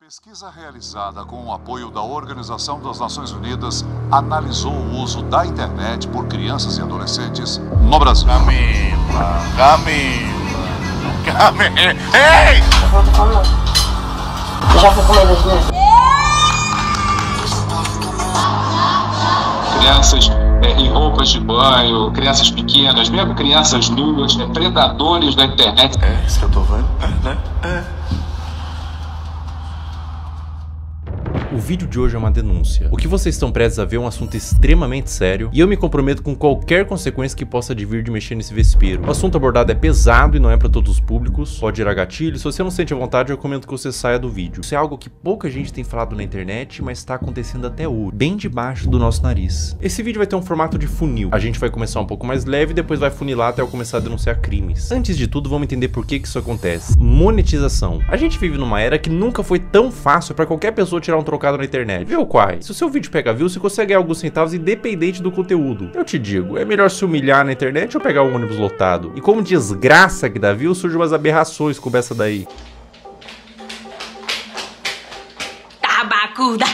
Pesquisa realizada com o apoio da Organização das Nações Unidas analisou o uso da internet por crianças e adolescentes no Brasil. Camila! Ei! Já foi comer 2 meses? Crianças em roupas de banho, crianças pequenas, mesmo crianças nuas, predadores da internet. É isso que eu tô vendo, né? O vídeo de hoje é uma denúncia. O que vocês estão prestes a ver é um assunto extremamente sério e eu me comprometo com qualquer consequência que possa advir de mexer nesse vespeiro. O assunto abordado é pesado e não é para todos os públicos, pode gerar gatilho. Se você não sente a vontade, eu recomendo que você saia do vídeo. Isso é algo que pouca gente tem falado na internet, mas está acontecendo até hoje, bem debaixo do nosso nariz. Esse vídeo vai ter um formato de funil. A gente vai começar um pouco mais leve e depois vai funilar até eu começar a denunciar crimes. Antes de tudo, vamos entender por que isso acontece. Monetização. A gente vive numa era que nunca foi tão fácil para qualquer pessoa tirar um trocado na internet. Viu, Quai? Se o seu vídeo pega view, você consegue ganhar alguns centavos independente do conteúdo. Eu te digo, é melhor se humilhar na internet ou pegar um ônibus lotado? E como desgraça que dá view, surgem umas aberrações como essa daí.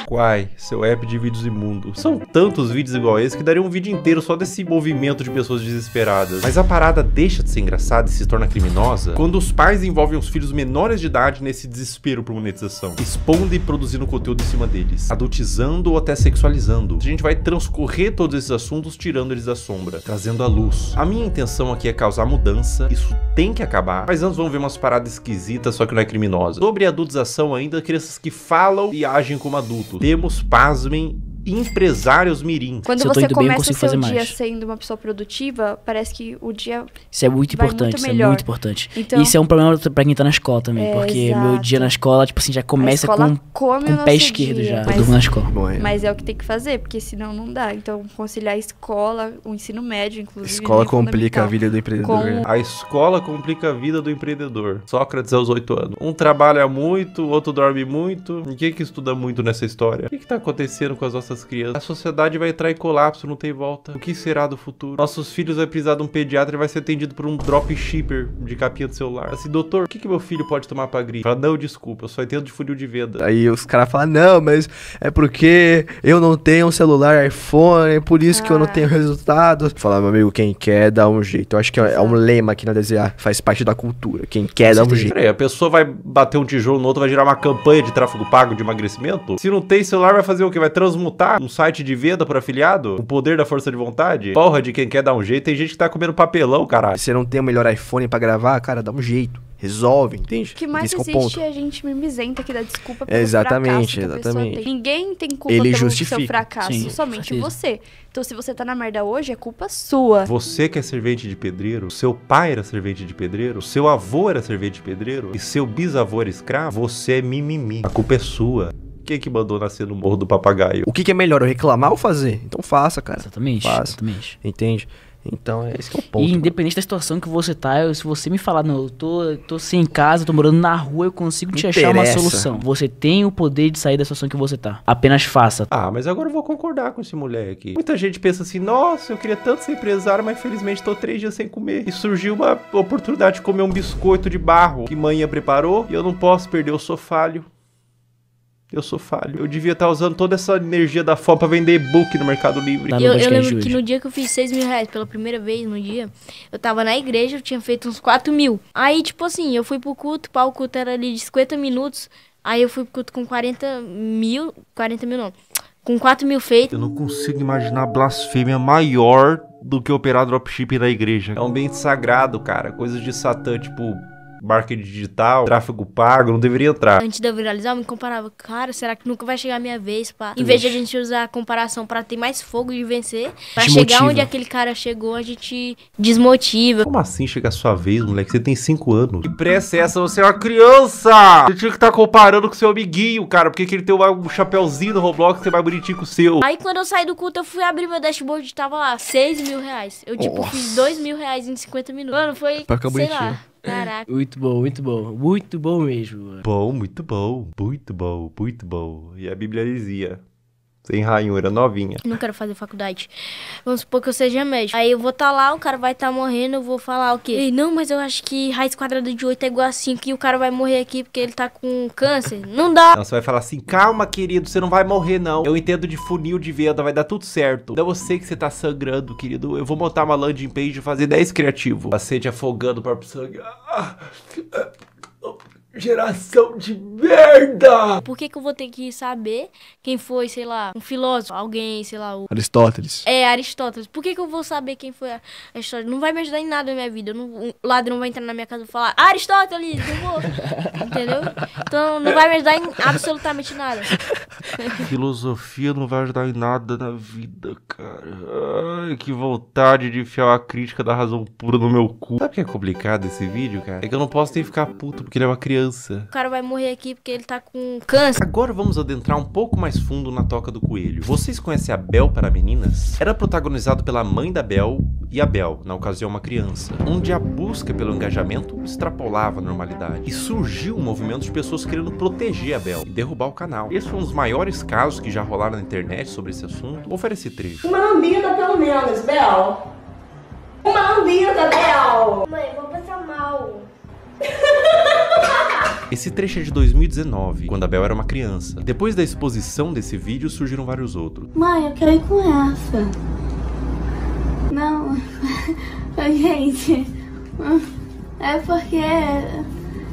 Quai, seu app de vídeos imundo. São tantos vídeos igual a esse que daria um vídeo inteiro só desse movimento de pessoas desesperadas. Mas a parada deixa de ser engraçada e se torna criminosa quando os pais envolvem os filhos menores de idade nesse desespero por monetização, expondo e produzindo conteúdo em cima deles, adultizando ou até sexualizando. A gente vai transcorrer todos esses assuntos tirando eles da sombra, trazendo à luz. A minha intenção aqui é causar mudança, isso tem que acabar, mas antes vamos ver umas paradas esquisitas, só que não é criminosa. Sobre a adultização ainda, crianças que falam e agem como adultos. Temos, pasmem, empresários mirim. Quando você começa o seu dia sendo uma pessoa produtiva, parece que o dia isso é muito importante, isso é muito importante. Então, isso é um problema pra quem tá na escola também, porque exato. Meu dia na escola, tipo assim, já começa com o pé esquerdo já. Eu durmo na escola. Mas é o que tem que fazer, porque senão não dá. Então, conciliar a escola, o ensino médio, inclusive. Escola complica a vida do empreendedor. A escola complica a vida do empreendedor. Sócrates aos 8 anos. Um trabalha muito, o outro dorme muito. Ninguém que estuda muito nessa história. O que tá acontecendo com as nossas crianças? A sociedade vai entrar em colapso, não tem volta. O que será do futuro? Nossos filhos vão precisar de um pediatra e vai ser atendido por um dropshipper de capinha de celular. Assim, doutor, o que meu filho pode tomar pra gripe? Fala, não, desculpa, eu só entendo de funil de venda. Aí os caras falam, não, mas é porque eu não tenho um celular iPhone, é por isso que eu não tenho resultado. Falar, meu amigo, quem quer dá um jeito. Eu acho que é um lema aqui na DZA, faz parte da cultura. Quem quer dá um jeito. Peraí, a pessoa vai bater um tijolo no outro, vai gerar uma campanha de tráfego pago de emagrecimento? Se não tem celular, vai fazer o quê? Vai transmutar um site de venda por afiliado? O poder da força de vontade? Porra de quem quer dar um jeito. Tem gente que tá comendo papelão, caralho. Se você não tem o melhor iPhone pra gravar, cara, dá um jeito. Resolve, entende? O que mais existe é a gente mimizenta que dá desculpa pelo exatamente. Tem. Ninguém tem culpa pelo seu fracasso, somente você. Então se você tá na merda hoje, é culpa sua. Você que é servente de pedreiro, seu pai era servente de pedreiro, seu avô era servente de pedreiro e seu bisavô era escravo, você é mimimi. A culpa é sua. Quem que mandou nascer no Morro do Papagaio? O que é melhor, eu reclamar ou fazer? Então faça, cara. Exatamente, faça. exatamente. Entende? Então, esse que é o ponto. E independente da situação que você tá, se você me falar, não, eu tô sem casa, tô morando na rua, eu consigo te achar uma solução. Você tem o poder de sair da situação que você tá. Apenas faça. Ah, mas agora eu vou concordar com esse moleque. Muita gente pensa assim, nossa, eu queria tanto ser empresário, mas infelizmente tô 3 dias sem comer. E surgiu uma oportunidade de comer um biscoito de barro que manhã preparou e eu não posso perder, eu sou falho. Eu sou falho. Eu devia estar usando toda essa energia da fome pra vender e-book no Mercado Livre. Eu lembro que no dia que eu fiz 6 mil reais pela primeira vez no dia, eu tava na igreja, eu tinha feito uns 4 mil. Aí, tipo assim, eu fui pro culto, o culto era ali de 50 minutos. Aí eu fui pro culto com 40 mil não, com 4 mil feitos. Eu não consigo imaginar blasfêmia maior do que operar dropshipping na igreja. É um ambiente sagrado, cara. Coisas de Satã, tipo marketing digital, tráfego pago, não deveria entrar. Antes de eu viralizar, eu me comparava, cara, será que nunca vai chegar a minha vez, pá? Em vez de a gente usar a comparação pra ter mais fogo de vencer, pra chegar onde aquele cara chegou, a gente desmotiva. Como assim chegar a sua vez, moleque? Você tem 5 anos. Que pressa é essa? Você é uma criança! Você tinha que estar comparando com seu amiguinho, cara, porque ele tem um chapéuzinho no Roblox que é mais bonitinho que o seu. Aí quando eu saí do culto, eu fui abrir meu dashboard e tava lá, 6 mil reais. Eu, tipo, fiz 2 mil reais em 50 minutos. Mano, foi, sei lá. Caraca. Muito bom, muito bom. Muito bom mesmo. Bom, muito bom. Muito bom, muito bom. E a Bíblia dizia: Sem ranhura, novinha. Não quero fazer faculdade. Vamos supor que eu seja médico. Aí eu vou estar lá, o cara vai estar morrendo, eu vou falar o quê? Ei, não, mas eu acho que raiz quadrada de 8 é igual a 5 e o cara vai morrer aqui porque ele tá com câncer. Não dá. Não, você vai falar assim, calma, querido, você não vai morrer, não. Eu entendo de funil de venda, vai dar tudo certo. Não, eu sei que você tá sangrando, querido. Eu vou montar uma landing page e fazer 10 criativo. Paciente afogando o próprio sangue. Geração de merda! Por que eu vou ter que saber quem foi, sei lá, um filósofo, alguém, sei lá, Aristóteles. Aristóteles. Por que eu vou saber quem foi Aristóteles? Não vai me ajudar em nada na minha vida. Um ladrão vai entrar na minha casa e falar, Aristóteles, eu vou. Entendeu? Então não vai me ajudar em absolutamente nada. Filosofia não vai ajudar em nada na vida, cara. Ai, que vontade de enfiar uma crítica da razão pura no meu cu. Sabe o que é complicado esse vídeo, cara? É que eu não posso nem ficar puto porque ele é uma criança. O cara vai morrer aqui porque ele tá com câncer. Agora vamos adentrar um pouco mais fundo na Toca do Coelho. Vocês conhecem a Bel para Meninas? Era protagonizado pela mãe da Bel e a Bel, na ocasião uma criança, onde a busca pelo engajamento extrapolava a normalidade. E surgiu um movimento de pessoas querendo proteger a Bel e derrubar o canal. Esse foi um dos maiores casos que já rolaram na internet sobre esse assunto. Vou oferecer esse trecho. Uma lambida pelo menos, Bel. Uma lambida, Bel. Mãe, vou passar mal. Esse trecho é de 2019, quando a Bel era uma criança. Depois da exposição desse vídeo, surgiram vários outros. Mãe, eu quero ir com essa. Não, gente, é porque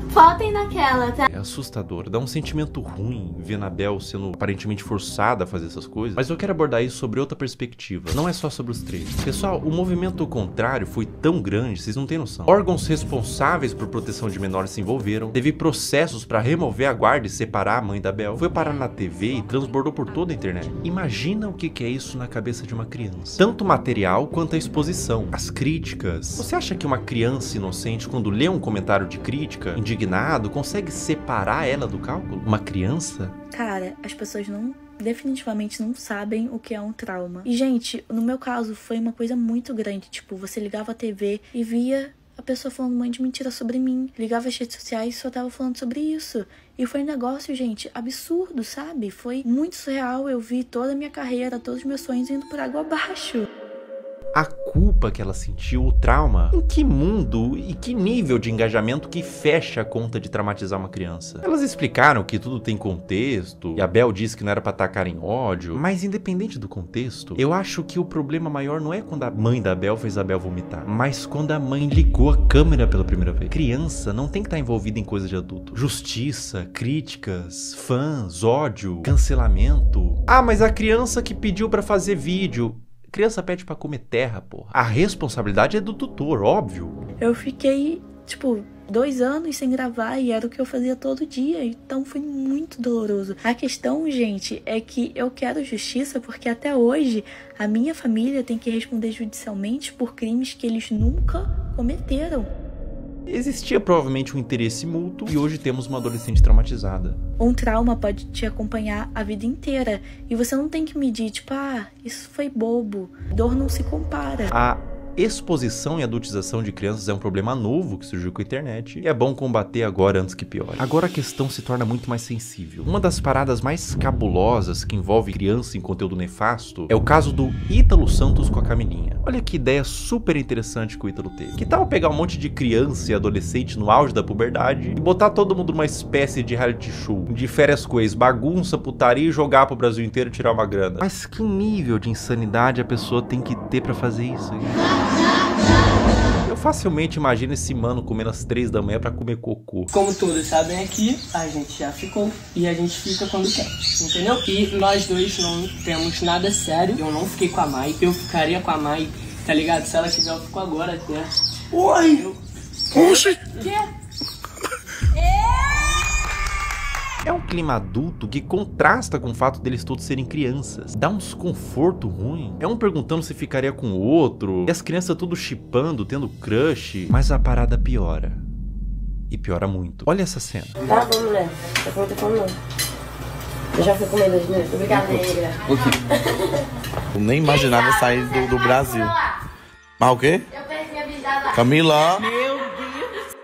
faltem naquela, tá? É assustador, dá um sentimento ruim ver a Bel sendo aparentemente forçada a fazer essas coisas. Mas eu quero abordar isso sobre outra perspectiva, não é só sobre os trechos. Pessoal, o movimento contrário foi tão grande, vocês não têm noção. Órgãos responsáveis por proteção de menores se envolveram, teve processos pra remover a guarda e separar a mãe da Bel, foi parar na TV e transbordou por toda a internet. Imagina o que é isso na cabeça de uma criança. Tanto o material quanto a exposição, as críticas. Você acha que uma criança inocente, quando lê um comentário de crítica, indignado, consegue separar ela do cálculo? Uma criança? Cara, as pessoas definitivamente não sabem o que é um trauma. E, gente, no meu caso, foi uma coisa muito grande. Tipo, você ligava a TV e via a pessoa falando um monte de mentira sobre mim. Ligava as redes sociais e só tava falando sobre isso. E foi um negócio, gente, absurdo, sabe? Foi muito surreal. Eu vi toda a minha carreira, todos os meus sonhos indo por água abaixo. A culpa que ela sentiu, o trauma, em que mundo e que nível de engajamento que fecha a conta de traumatizar uma criança? Elas explicaram que tudo tem contexto, e a Bel disse que não era pra atacar em ódio, mas independente do contexto, eu acho que o problema maior não é quando a mãe da Bel fez a Bel vomitar, mas quando a mãe ligou a câmera pela primeira vez. Criança não tem que estar envolvida em coisa de adulto. Justiça, críticas, fãs, ódio, cancelamento. Ah, mas a criança que pediu pra fazer vídeo... Criança pede pra comer terra, porra. A responsabilidade é do tutor, óbvio. Eu fiquei, tipo, 2 anos sem gravar e era o que eu fazia todo dia. Então foi muito doloroso. A questão, gente, é que eu quero justiça porque até hoje a minha família tem que responder judicialmente por crimes que eles nunca cometeram. Existia provavelmente um interesse mútuo e hoje temos uma adolescente traumatizada. Um trauma pode te acompanhar a vida inteira e você não tem que medir, tipo, isso foi bobo. Dor não se compara. A exposição e adultização de crianças é um problema novo que surgiu com a internet e é bom combater agora antes que piore. Agora a questão se torna muito mais sensível. Uma das paradas mais cabulosas que envolve criança em conteúdo nefasto é o caso do Ítalo Santos com a Camilinha. Olha que ideia super interessante que o Ítalo teve. Que tal pegar um monte de criança e adolescente no auge da puberdade e botar todo mundo numa espécie de reality show, de férias com ex, bagunça, putaria e jogar pro Brasil inteiro e tirar uma grana? Mas que nível de insanidade a pessoa tem que ter pra fazer isso? Eu facilmente imagino esse mano comendo às 3 da manhã pra comer cocô. Como todos sabem aqui, a gente já ficou e a gente fica quando quer, entendeu? E nós dois não temos nada sério. Eu não fiquei com a Mai, eu ficaria com a Mai, tá ligado? Se ela quiser, eu fico agora até. Oi! Oxi! É um clima adulto que contrasta com o fato deles todos serem crianças. Dá um desconforto ruim. É um perguntando se ficaria com o outro. E as crianças tudo chipando, tendo crush. Mas a parada piora. E piora muito. Olha essa cena. Tá bom, mulher. Tá com muita fome, não. Eu já fui comer 2 minutos. Obrigada, negra. Eu nem imaginava sair do Brasil. Mas o quê? Eu perdi a vida lá. Camila! Meu Deus!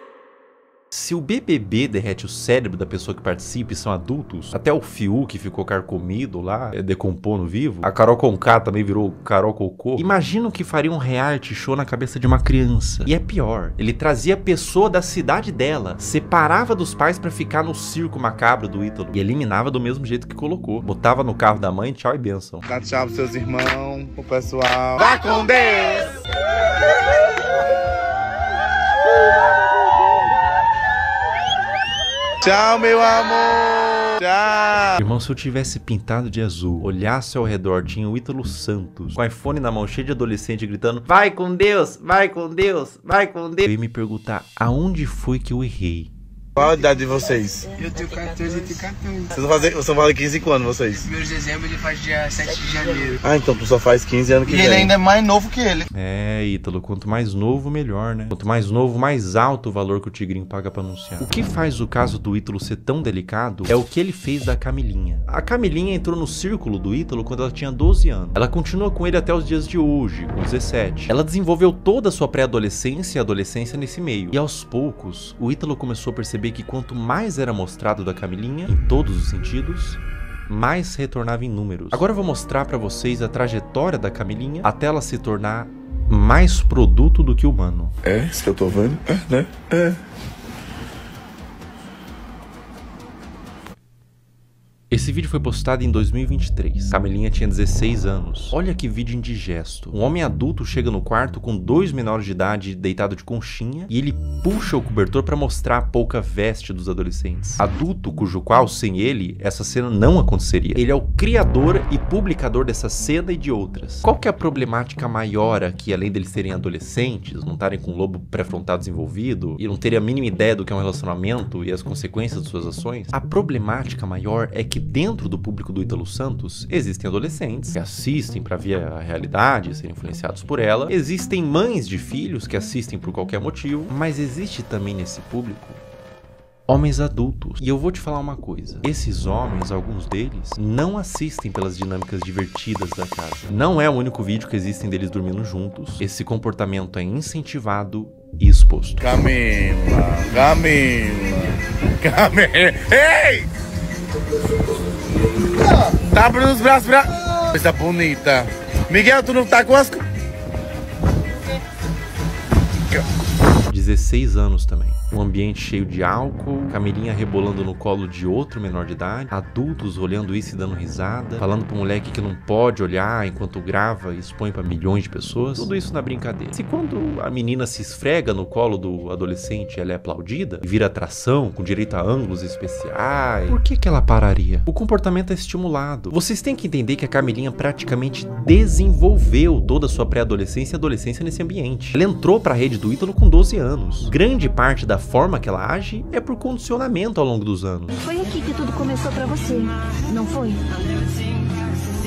Se o BBB derrete o cérebro da pessoa que participa e são adultos, até o Fiuk que ficou carcomido lá, decompondo vivo, a Carol Conká também virou Carol Cocô. Imagina o que faria um reality show na cabeça de uma criança. E é pior, ele trazia a pessoa da cidade dela, separava dos pais pra ficar no circo macabro do Ítalo e eliminava do mesmo jeito que colocou. Botava no carro da mãe, tchau e bênção. Dá tchau pros seus irmãos, pro pessoal. Vá com Deus! Tchau, meu amor! Tchau! Irmão, se eu tivesse pintado de azul, olhasse ao redor, tinha o Ítalo Santos, com o iPhone na mão, cheio de adolescente, gritando: vai com Deus, vai com Deus, vai com Deus. Eu ia me perguntar, aonde foi que eu errei? Qual a idade de vocês? Eu tenho 14 e tenho 14. Vocês vão fazer 15 quando, vocês? Primeiro de dezembro ele faz dia 7 de janeiro. Ah, então tu só faz 15 anos que vem. E ele ainda é mais novo que ele. É, Ítalo, quanto mais novo, melhor, né? Quanto mais novo, mais alto o valor que o Tigrinho paga pra anunciar. O que faz o caso do Ítalo ser tão delicado é o que ele fez da Camilinha. A Camilinha entrou no círculo do Ítalo quando ela tinha 12 anos. Ela continua com ele até os dias de hoje, com 17. Ela desenvolveu toda a sua pré-adolescência e adolescência nesse meio. E aos poucos, o Ítalo começou a perceber que quanto mais era mostrado da Camilinha, em todos os sentidos, mais retornava em números. Agora eu vou mostrar pra vocês a trajetória da Camilinha até ela se tornar mais produto do que humano. É, isso que eu tô vendo? É, né? É. Esse vídeo foi postado em 2023. Camilinha tinha 16 anos. Olha que vídeo indigesto. Um homem adulto chega no quarto com 2 menores de idade deitado de conchinha e ele puxa o cobertor para mostrar a pouca veste dos adolescentes. Adulto cujo qual, sem ele, essa cena não aconteceria. Ele é o criador e publicador dessa cena e de outras. Qual que é a problemática maior aqui, além deles serem adolescentes, não estarem com o lobo pré-frontal desenvolvido e não terem a mínima ideia do que é um relacionamento e as consequências de suas ações? A problemática maior é que dentro do público do Ítalo Santos existem adolescentes que assistem para ver a realidade e serem influenciados por ela. Existem mães de filhos que assistem por qualquer motivo, mas existe também nesse público homens adultos. E eu vou te falar uma coisa. Esses homens, alguns deles, não assistem pelas dinâmicas divertidas da casa. Não é o único vídeo que existem deles dormindo juntos. Esse comportamento é incentivado e exposto. Camila, ei! Tá abrindo os braços pra... Coisa bonita. Miguel, tu não tá com as... 16 anos também. Um ambiente cheio de álcool, Camilinha rebolando no colo de outro menor de idade, adultos olhando isso e dando risada, falando pro moleque que não pode olhar enquanto grava e expõe pra milhões de pessoas. Tudo isso na brincadeira. Se quando a menina se esfrega no colo do adolescente, ela é aplaudida e vira atração, com direito a ângulos especiais, por que ela pararia? O comportamento é estimulado. Vocês têm que entender que a Camilinha praticamente desenvolveu toda a sua pré-adolescência e adolescência nesse ambiente. Ela entrou pra rede do Ítalo com 12 anos. Grande parte da forma que ela age é por condicionamento ao longo dos anos. Foi aqui que tudo começou pra você, não foi?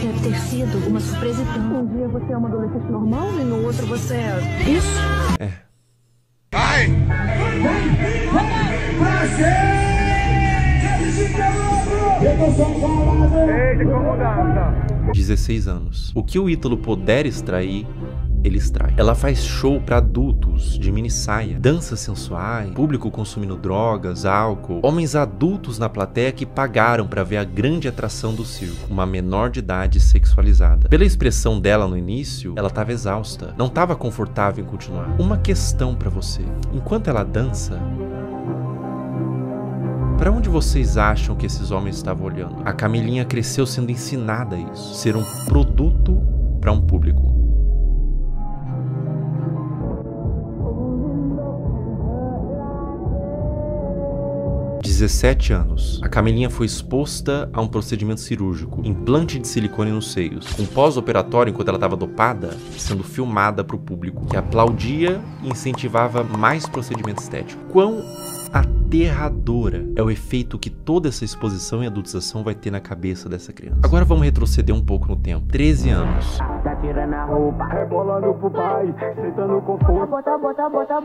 Deve ter sido uma surpresa tão... Um dia você é uma adolescente normal e no outro você é... Isso? É. Vai! Eita, incomodada! 16 anos. O que o Ítalo puder extrair, ele extrai. Ela faz show pra adultos de mini saia, danças sensuais, público consumindo drogas, álcool, homens adultos na plateia que pagaram pra ver a grande atração do circo, uma menor de idade sexualizada. Pela expressão dela no início, ela tava exausta, não tava confortável em continuar. Uma questão pra você: enquanto ela dança, para onde vocês acham que esses homens estavam olhando? A Camilinha cresceu sendo ensinada isso, ser um produto para um público. Aos 17 anos, a Camilinha foi exposta a um procedimento cirúrgico, implante de silicone nos seios, um pós-operatório enquanto ela estava dopada, sendo filmada para o público, que aplaudia e incentivava mais procedimento estético. Quão aterradora é o efeito que toda essa exposição e adultização vai ter na cabeça dessa criança. Agora vamos retroceder um pouco no tempo. 13 anos. Tá tirando a roupa, rebolando pro pai, sentando com força. Bota.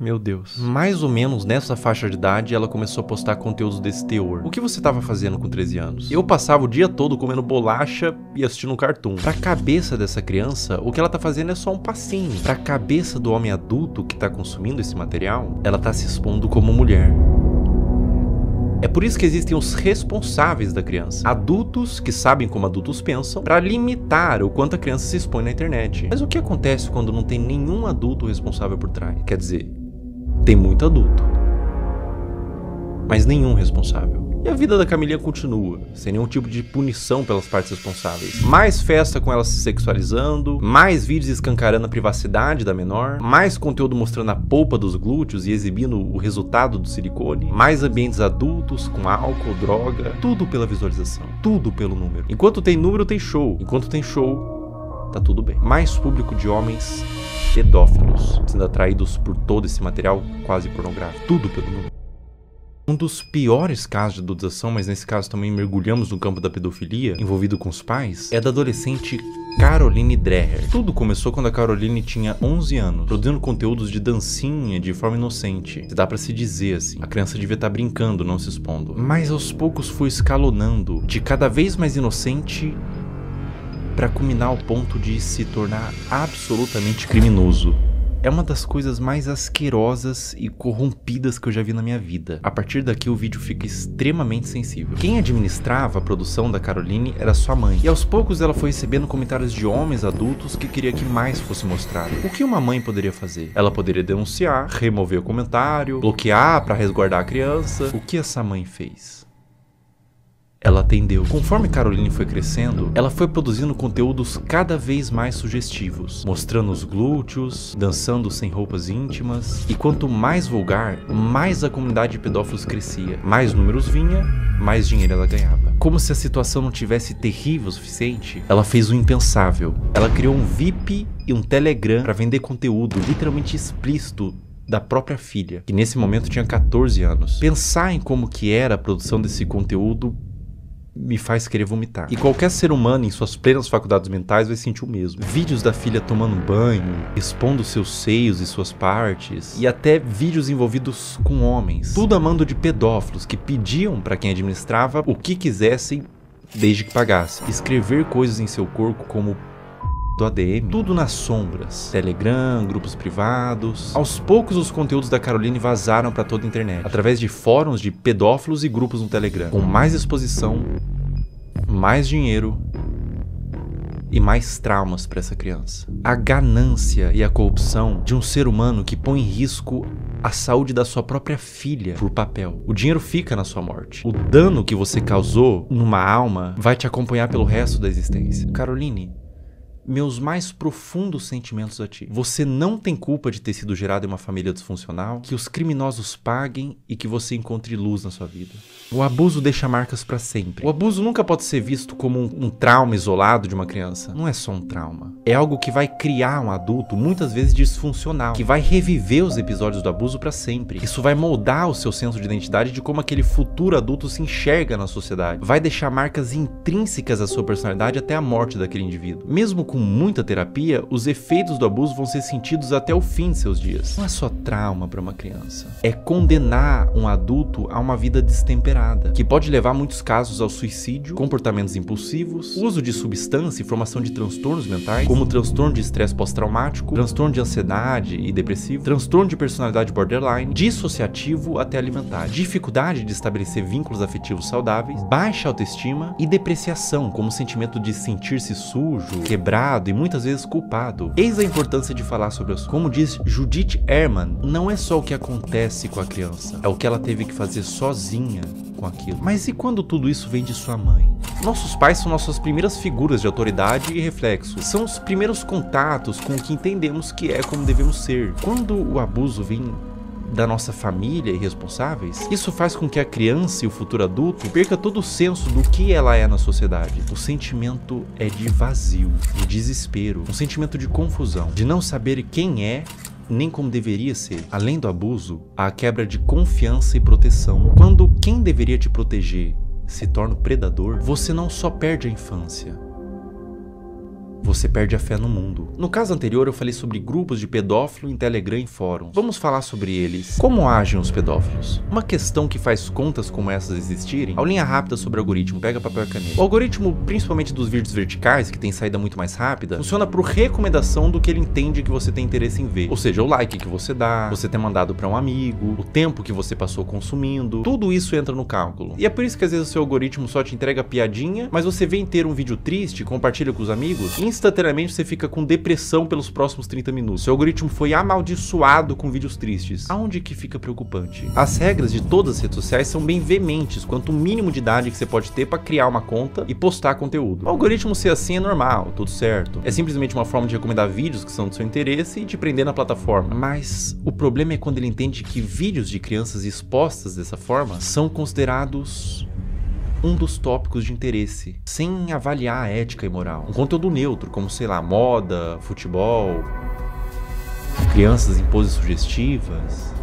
Meu Deus. Mais ou menos nessa faixa de idade, ela começou a postar conteúdos desse teor. O que você tava fazendo com 13 anos? Eu passava o dia todo comendo bolacha e assistindo um cartoon. Pra cabeça dessa criança, o que ela tá fazendo é só um passinho. Pra cabeça do homem adulto que tá consumindo esse material, ela tá se expondo como mulher. É por isso que existem os responsáveis da criança. Adultos que sabem como adultos pensam para limitar o quanto a criança se expõe na internet. Mas o que acontece quando não tem nenhum adulto responsável por trás? Quer dizer, tem muito adulto, mas nenhum responsável. E a vida da Camilinha continua, sem nenhum tipo de punição pelas partes responsáveis. Mais festa com ela se sexualizando, mais vídeos escancarando a privacidade da menor, mais conteúdo mostrando a polpa dos glúteos e exibindo o resultado do silicone, mais ambientes adultos com álcool, droga, tudo pela visualização, tudo pelo número. Enquanto tem número, tem show. Enquanto tem show, tá tudo bem. Mais público de homens pedófilos sendo atraídos por todo esse material quase pornográfico, tudo pelo número. Um dos piores casos de adultização, mas nesse caso também mergulhamos no campo da pedofilia, envolvido com os pais, é da adolescente Caroline Dreher. Tudo começou quando a Caroline tinha 11 anos, produzindo conteúdos de dancinha de forma inocente. Dá pra se dizer assim, a criança devia estar brincando, não se expondo. Mas aos poucos foi escalonando, de cada vez mais inocente, pra culminar ao ponto de se tornar absolutamente criminoso. É uma das coisas mais asquerosas e corrompidas que eu já vi na minha vida. A partir daqui o vídeo fica extremamente sensível. Quem administrava a produção da Caroline era sua mãe. E aos poucos ela foi recebendo comentários de homens adultos que queria que mais fosse mostrado. O que uma mãe poderia fazer? Ela poderia denunciar, remover o comentário, bloquear para resguardar a criança. O que essa mãe fez? Ela atendeu. Conforme Caroline foi crescendo, ela foi produzindo conteúdos cada vez mais sugestivos, mostrando os glúteos, dançando sem roupas íntimas, e quanto mais vulgar, mais a comunidade de pedófilos crescia. Mais números vinha, mais dinheiro ela ganhava. Como se a situação não tivesse terrível o suficiente, ela fez o impensável. Ela criou um VIP e um Telegram para vender conteúdo literalmente explícito da própria filha, que nesse momento tinha 14 anos. Pensar em como que era a produção desse conteúdo me faz querer vomitar. E qualquer ser humano em suas plenas faculdades mentais vai sentir o mesmo. Vídeos da filha tomando banho, expondo seus seios e suas partes, e até vídeos envolvidos com homens. Tudo a mando de pedófilos que pediam para quem administrava o que quisessem, desde que pagasse. Escrever coisas em seu corpo como do ADM, tudo nas sombras. Telegram, grupos privados. Aos poucos os conteúdos da Caroline vazaram para toda a internet, através de fóruns de pedófilos e grupos no Telegram, com mais exposição, mais dinheiro e mais traumas para essa criança. A ganância e a corrupção de um ser humano que põe em risco a saúde da sua própria filha por papel. O dinheiro fica na sua morte. O dano que você causou numa alma vai te acompanhar pelo resto da existência. Caroline, meus mais profundos sentimentos a ti. Você não tem culpa de ter sido gerado em uma família disfuncional, que os criminosos paguem e que você encontre luz na sua vida. O abuso deixa marcas pra sempre. O abuso nunca pode ser visto como um trauma isolado de uma criança. Não é só um trauma. É algo que vai criar um adulto, muitas vezes disfuncional, que vai reviver os episódios do abuso pra sempre. Isso vai moldar o seu senso de identidade de como aquele futuro adulto se enxerga na sociedade. Vai deixar marcas intrínsecas à sua personalidade até a morte daquele indivíduo. Mesmo com muita terapia, os efeitos do abuso vão ser sentidos até o fim de seus dias. Não é só trauma para uma criança. É condenar um adulto a uma vida destemperada, que pode levar, em muitos casos, ao suicídio, comportamentos impulsivos, uso de substância e formação de transtornos mentais, como transtorno de estresse pós-traumático, transtorno de ansiedade e depressivo, transtorno de personalidade borderline, dissociativo até alimentar, dificuldade de estabelecer vínculos afetivos saudáveis, baixa autoestima e depreciação, como o sentimento de sentir-se sujo, quebrado e muitas vezes culpado. Eis a importância de falar sobre isso. Como diz Judith Herman, não é só o que acontece com a criança, é o que ela teve que fazer sozinha com aquilo. Mas e quando tudo isso vem de sua mãe? Nossos pais são nossas primeiras figuras de autoridade e reflexo. São os primeiros contatos com o que entendemos que é como devemos ser. Quando o abuso vem da nossa família e responsáveis, isso faz com que a criança e o futuro adulto perca todo o senso do que ela é na sociedade. O sentimento é de vazio, de desespero, um sentimento de confusão, de não saber quem é nem como deveria ser. Além do abuso, há a quebra de confiança e proteção. Quando quem deveria te proteger se torna o predador, você não só perde a infância, você perde a fé no mundo. No caso anterior eu falei sobre grupos de pedófilo em Telegram e fóruns. Vamos falar sobre eles. Como agem os pedófilos? Uma questão que faz contas como essas existirem, aulinha rápida sobre o algoritmo, pega papel e caneta. O algoritmo, principalmente dos vídeos verticais, que tem saída muito mais rápida, funciona por recomendação do que ele entende que você tem interesse em ver. Ou seja, o like que você dá, você ter mandado para um amigo, o tempo que você passou consumindo, tudo isso entra no cálculo. E é por isso que às vezes o seu algoritmo só te entrega piadinha, mas você vê inteiro um vídeo triste, compartilha com os amigos, instantaneamente você fica com depressão pelos próximos 30 minutos. Seu algoritmo foi amaldiçoado com vídeos tristes. Aonde que fica preocupante? As regras de todas as redes sociais são bem veementes quanto o mínimo de idade que você pode ter para criar uma conta e postar conteúdo. O algoritmo ser assim é normal, tudo certo. É simplesmente uma forma de recomendar vídeos que são do seu interesse e te prender na plataforma. Mas o problema é quando ele entende que vídeos de crianças expostas dessa forma são considerados um dos tópicos de interesse, sem avaliar a ética e moral. Um conteúdo neutro, como, sei lá, moda, futebol, crianças em poses sugestivas.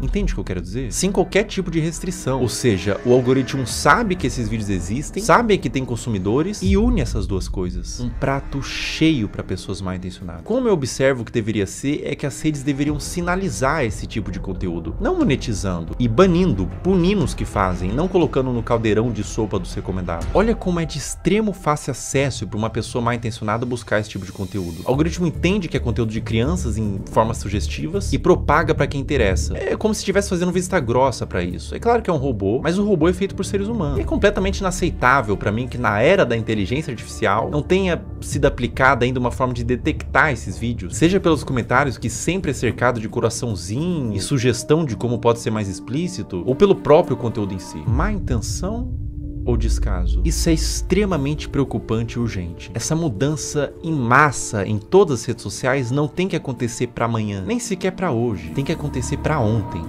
Entende o que eu quero dizer? Sem qualquer tipo de restrição. Ou seja, o algoritmo sabe que esses vídeos existem, sabe que tem consumidores e une essas duas coisas. Um prato cheio para pessoas mal intencionadas. Como eu observo que deveria ser, é que as redes deveriam sinalizar esse tipo de conteúdo, não monetizando e banindo, punindo os que fazem, não colocando no caldeirão de sopa dos recomendados. Olha como é de extremo fácil acesso para uma pessoa mal intencionada buscar esse tipo de conteúdo. O algoritmo entende que é conteúdo de crianças em formas sugestivas e propaga para quem interessa. É como se estivesse fazendo vista grossa pra isso. É claro que é um robô, mas o robô é feito por seres humanos. E é completamente inaceitável pra mim que na era da inteligência artificial não tenha sido aplicada ainda uma forma de detectar esses vídeos, seja pelos comentários, que sempre é cercado de coraçãozinho e sugestão de como pode ser mais explícito, ou pelo próprio conteúdo em si. Má intenção ou descaso? Isso é extremamente preocupante e urgente. Essa mudança em massa em todas as redes sociais não tem que acontecer para amanhã, nem sequer para hoje. Tem que acontecer para ontem.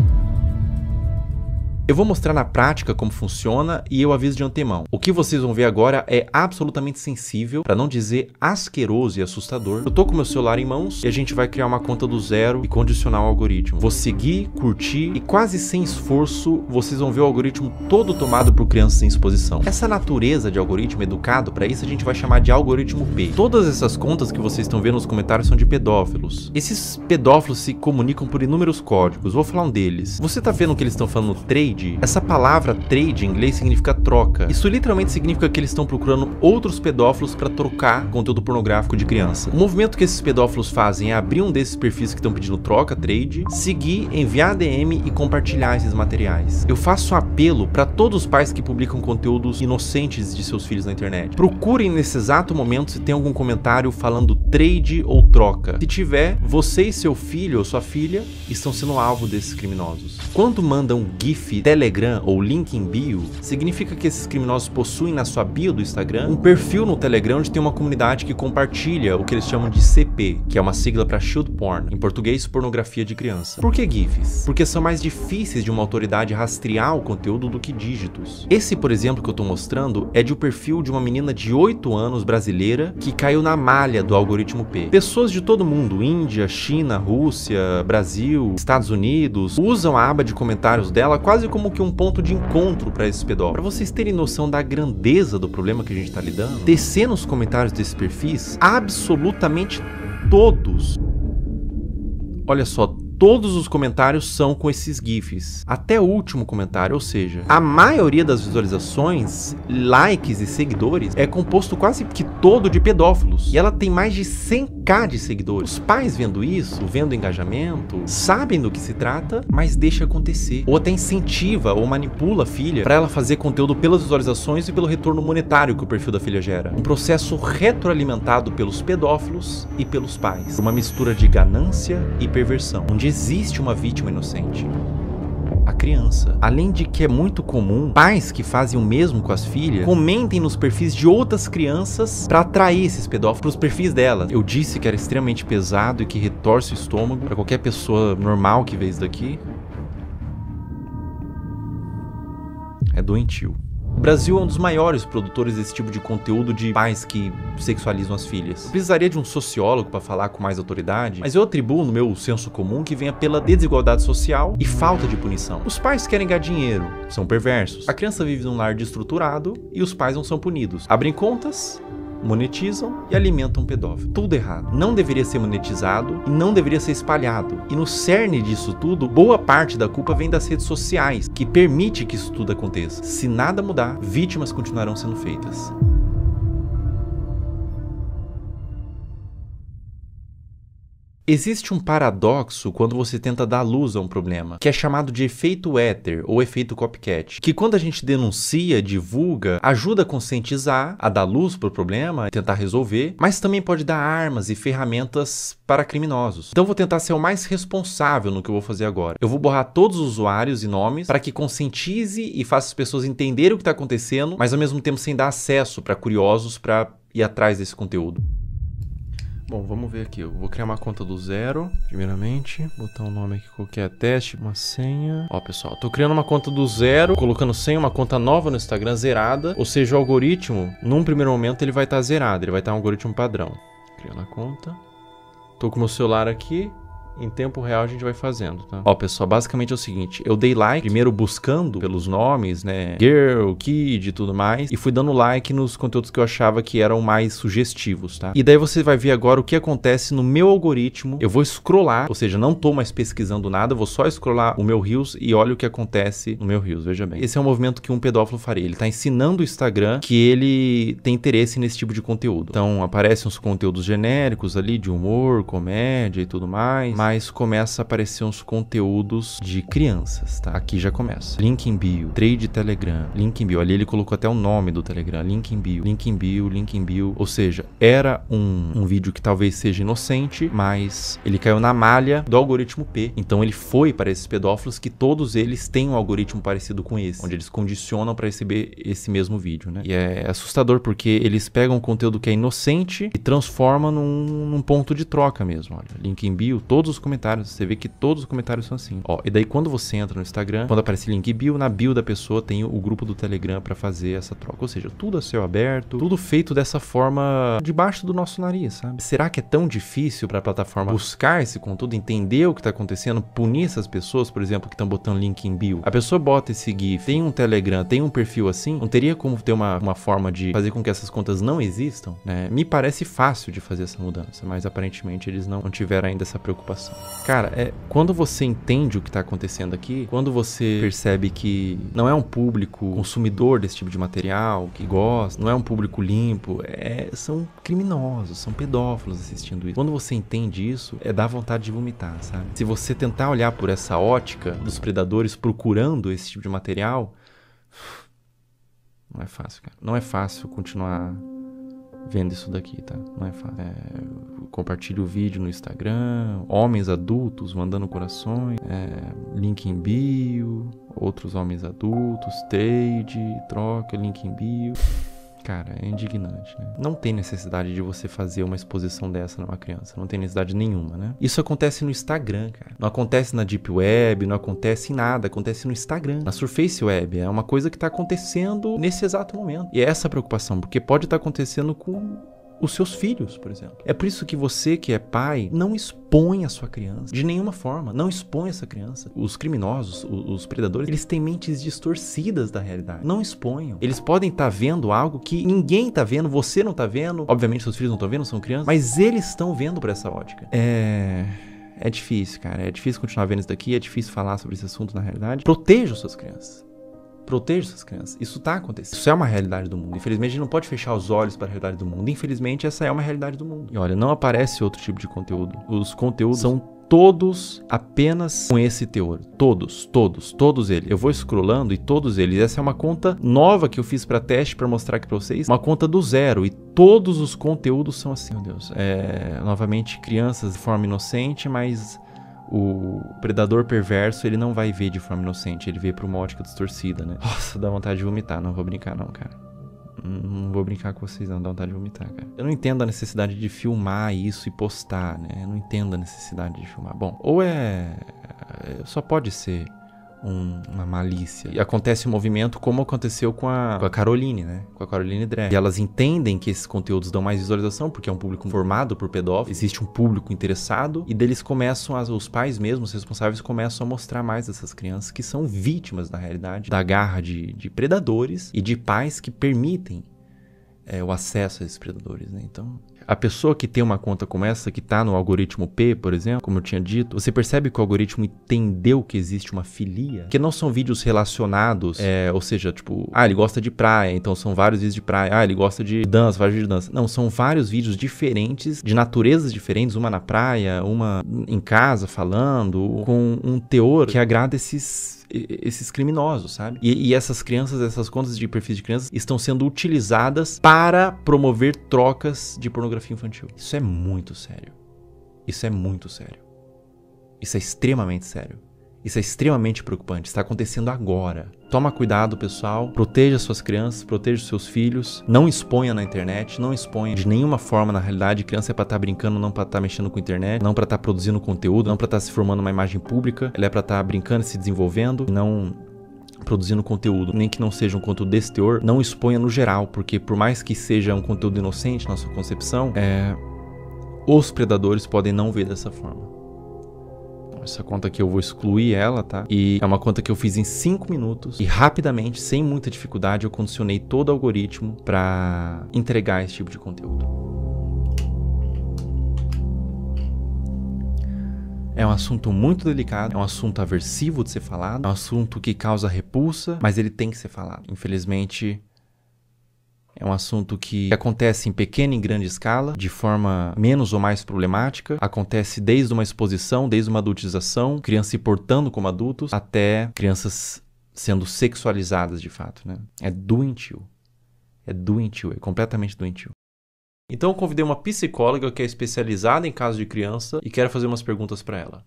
Eu vou mostrar na prática como funciona e eu aviso de antemão. O que vocês vão ver agora é absolutamente sensível, para não dizer asqueroso e assustador. Eu tô com meu celular em mãos e a gente vai criar uma conta do zero e condicionar o algoritmo. Vou seguir, curtir e quase sem esforço vocês vão ver o algoritmo todo tomado por crianças em exposição. Essa natureza de algoritmo educado, para isso a gente vai chamar de algoritmo P. Todas essas contas que vocês estão vendo nos comentários são de pedófilos. Esses pedófilos se comunicam por inúmeros códigos. Vou falar um deles. Você tá vendo que eles estão falando trade? Essa palavra trade em inglês significa troca. Isso literalmente significa que eles estão procurando outros pedófilos para trocar conteúdo pornográfico de criança. O movimento que esses pedófilos fazem é abrir um desses perfis que estão pedindo troca, trade, seguir, enviar DM e compartilhar esses materiais. Eu faço um apelo para todos os pais que publicam conteúdos inocentes de seus filhos na internet. Procurem nesse exato momento se tem algum comentário falando trade ou troca. Se tiver, você e seu filho ou sua filha estão sendo alvo desses criminosos. Quando mandam GIF, Telegram ou link em bio, significa que esses criminosos possuem na sua bio do Instagram um perfil no Telegram onde tem uma comunidade que compartilha o que eles chamam de CP, que é uma sigla para Child Porn, em português, pornografia de criança. Por que GIFs? Porque são mais difíceis de uma autoridade rastrear o conteúdo do que dígitos. Esse, por exemplo, que eu tô mostrando é de um perfil de uma menina de 8 anos brasileira que caiu na malha do algoritmo P. Pessoas de todo mundo, Índia, China, Rússia, Brasil, Estados Unidos, usam a aba de comentários dela quase como que um ponto de encontro para esses pedófilos. Para vocês terem noção da grandeza do problema que a gente tá lidando, descer nos comentários desses perfis, absolutamente todos, olha só, todos os comentários são com esses GIFs. Até o último comentário, ou seja, a maioria das visualizações, likes e seguidores é composto quase que todo de pedófilos. E ela tem mais de 100k de seguidores. Os pais vendo isso, vendo engajamento, sabem do que se trata, mas deixa acontecer. Ou até incentiva ou manipula a filha para ela fazer conteúdo pelas visualizações e pelo retorno monetário que o perfil da filha gera. Um processo retroalimentado pelos pedófilos e pelos pais. Uma mistura de ganância e perversão, onde existe uma vítima inocente, a criança. Além de que é muito comum pais que fazem o mesmo com as filhas comentem nos perfis de outras crianças para atrair esses pedófilos para os perfis delas. Eu disse que era extremamente pesado e que retorce o estômago para qualquer pessoa normal que vê isso daqui. É doentio. O Brasil é um dos maiores produtores desse tipo de conteúdo de pais que sexualizam as filhas. Eu precisaria de um sociólogo para falar com mais autoridade, mas eu atribuo no meu senso comum que venha pela desigualdade social e falta de punição. Os pais querem ganhar dinheiro, são perversos. A criança vive num lar destruturado e os pais não são punidos. Abrem contas monetizam e alimentam um pedófilo. Tudo errado. Não deveria ser monetizado e não deveria ser espalhado. E no cerne disso tudo, boa parte da culpa vem das redes sociais, que permite que isso tudo aconteça. Se nada mudar, vítimas continuarão sendo feitas. Existe um paradoxo quando você tenta dar luz a um problema, que é chamado de efeito éter ou efeito copycat, que quando a gente denuncia, divulga, ajuda a conscientizar, a dar luz para o problema, tentar resolver, mas também pode dar armas e ferramentas para criminosos. Então eu vou tentar ser o mais responsável no que eu vou fazer agora. Eu vou borrar todos os usuários e nomes para que conscientize e faça as pessoas entenderem o que está acontecendo, mas ao mesmo tempo sem dar acesso para curiosos para ir atrás desse conteúdo. Bom, vamos ver aqui. Eu vou criar uma conta do zero, primeiramente. Botar um nome aqui qualquer, teste, uma senha. Ó, pessoal, tô criando uma conta do zero, colocando senha, uma conta nova no Instagram zerada. Ou seja, o algoritmo, num primeiro momento, ele vai estar zerado. Ele vai estar um algoritmo padrão. Criando a conta. Tô com o meu celular aqui. Em tempo real a gente vai fazendo, tá? Ó, pessoal, basicamente é o seguinte. Eu dei like, primeiro buscando pelos nomes, né? Girl, Kid e tudo mais. E fui dando like nos conteúdos que eu achava que eram mais sugestivos, tá? E daí você vai ver agora o que acontece no meu algoritmo. Eu vou scrollar, ou seja, não tô mais pesquisando nada. Vou só scrollar o meu Reels e olha o que acontece no meu Reels, veja bem. Esse é um movimento que um pedófilo faria. Ele tá ensinando o Instagram que ele tem interesse nesse tipo de conteúdo. Então, aparecem uns conteúdos genéricos ali de humor, comédia e tudo mais. Mas começa a aparecer uns conteúdos de crianças, tá? Aqui já começa. Link em bio, trade Telegram, link em bio. Ali ele colocou até o nome do Telegram, link em bio, link em bio, link em bio. Ou seja, era um vídeo que talvez seja inocente, mas ele caiu na malha do algoritmo P. Então ele foi para esses pedófilos que todos eles têm um algoritmo parecido com esse, onde eles condicionam para receber esse mesmo vídeo, né? E é assustador porque eles pegam um conteúdo que é inocente e transformam num ponto de troca mesmo. Olha, link em bio, todos os comentários, você vê que todos os comentários são assim. Ó, e daí quando você entra no Instagram, quando aparece link bio, na bio da pessoa tem o grupo do Telegram pra fazer essa troca. Ou seja, tudo a céu aberto, tudo feito dessa forma debaixo do nosso nariz, sabe? Será que é tão difícil pra plataforma buscar esse conteúdo, entender o que tá acontecendo, punir essas pessoas, por exemplo, que estão botando link em bio? A pessoa bota esse GIF, tem um Telegram, tem um perfil assim, não teria como ter uma forma de fazer com que essas contas não existam, né? Me parece fácil de fazer essa mudança, mas aparentemente eles não tiveram ainda essa preocupação. Cara, quando você entende o que tá acontecendo aqui, quando você percebe que não é um público consumidor desse tipo de material, que gosta, não é um público limpo, são criminosos, são pedófilos assistindo isso. Quando você entende isso, dá vontade de vomitar, sabe? Se você tentar olhar por essa ótica dos predadores procurando esse tipo de material, não é fácil, cara. Não é fácil continuar vendo isso daqui, tá? Não é fácil. Compartilhe o vídeo no Instagram, homens adultos mandando corações, link em bio, outros homens adultos, trade, troca, link em bio. Cara, é indignante, né? Não tem necessidade de você fazer uma exposição dessa numa criança. Não tem necessidade nenhuma, né? Isso acontece no Instagram, cara. Não acontece na Deep Web, não acontece em nada. Acontece no Instagram. Na Surface Web. É uma coisa que tá acontecendo nesse exato momento. E é essa a preocupação, porque pode estar acontecendo com os seus filhos, por exemplo. É por isso que você, que é pai, não expõe a sua criança. De nenhuma forma. Não expõe essa criança. Os criminosos, os predadores, eles têm mentes distorcidas da realidade. Não exponham. Eles podem estar vendo algo que ninguém está vendo, você não está vendo. Obviamente, seus filhos não estão vendo, são crianças. Mas eles estão vendo por essa ótica. É difícil, cara. É difícil continuar vendo isso daqui. É difícil falar sobre esse assunto na realidade. Proteja as suas crianças. Proteja essas crianças. Isso tá acontecendo. Isso é uma realidade do mundo. Infelizmente, a gente não pode fechar os olhos para a realidade do mundo. Infelizmente, essa é uma realidade do mundo. E olha, não aparece outro tipo de conteúdo. Os conteúdos são todos apenas com esse teor. Todos eles. Eu vou scrollando e todos eles. Essa é uma conta nova que eu fiz para teste, para mostrar aqui para vocês. Uma conta do zero. E todos os conteúdos são assim. Meu Deus. Novamente, crianças de forma inocente, mas o predador perverso, ele não vai ver de forma inocente, ele vê por uma ótica distorcida, né? Nossa, dá vontade de vomitar, não vou brincar não, cara. Não vou brincar com vocês não, dá vontade de vomitar, cara. Eu não entendo a necessidade de filmar isso e postar, né? Eu não entendo a necessidade de filmar. Bom, ou só pode ser uma malícia. E acontece um movimento como aconteceu com a Caroline, né? Com a Caroline Drag. E elas entendem que esses conteúdos dão mais visualização, porque é um público formado por pedófilos, existe um público interessado, e deles começam, os pais mesmos, os responsáveis, começam a mostrar mais dessas crianças que são vítimas, na realidade, da garra de predadores e de pais que permitem o acesso a esses predadores, né? Então, a pessoa que tem uma conta como essa, que tá no algoritmo P, por exemplo, como eu tinha dito, você percebe que o algoritmo entendeu que existe uma filia, que não são vídeos relacionados, ou seja, tipo, ele gosta de praia, então são vários vídeos de praia, ele gosta de dança, vários vídeos de dança. Não, são vários vídeos diferentes, de naturezas diferentes, uma na praia, uma em casa falando, com um teor que agrada esses criminosos, sabe? E essas crianças, essas contas de perfis de crianças estão sendo utilizadas para promover trocas de pornografia infantil. Isso é muito sério. Isso é muito sério. Isso é extremamente sério. Isso é extremamente preocupante. Está acontecendo agora. Toma cuidado, pessoal. Proteja suas crianças, proteja os seus filhos. Não exponha na internet, não exponha de nenhuma forma. Na realidade, criança é para estar brincando, não para estar mexendo com a internet, não para estar produzindo conteúdo, não para estar se formando uma imagem pública. Ela é para estar brincando, se desenvolvendo, não produzindo conteúdo, nem que não seja um conteúdo desse teor. Não exponha no geral, porque por mais que seja um conteúdo inocente na sua concepção, os predadores podem não ver dessa forma. Essa conta aqui eu vou excluir ela, tá? E é uma conta que eu fiz em 5 minutos e rapidamente, sem muita dificuldade, eu condicionei todo o algoritmo para entregar esse tipo de conteúdo. É um assunto muito delicado, é um assunto aversivo de ser falado, é um assunto que causa repulsa, mas ele tem que ser falado. Infelizmente, é um assunto que acontece em pequena e grande escala, de forma menos ou mais problemática. Acontece desde uma exposição, desde uma adultização, crianças se portando como adultos, até crianças sendo sexualizadas de fato, né? É doentio. É doentio, é completamente doentio. Então eu convidei uma psicóloga que é especializada em casos de criança e quero fazer umas perguntas para ela.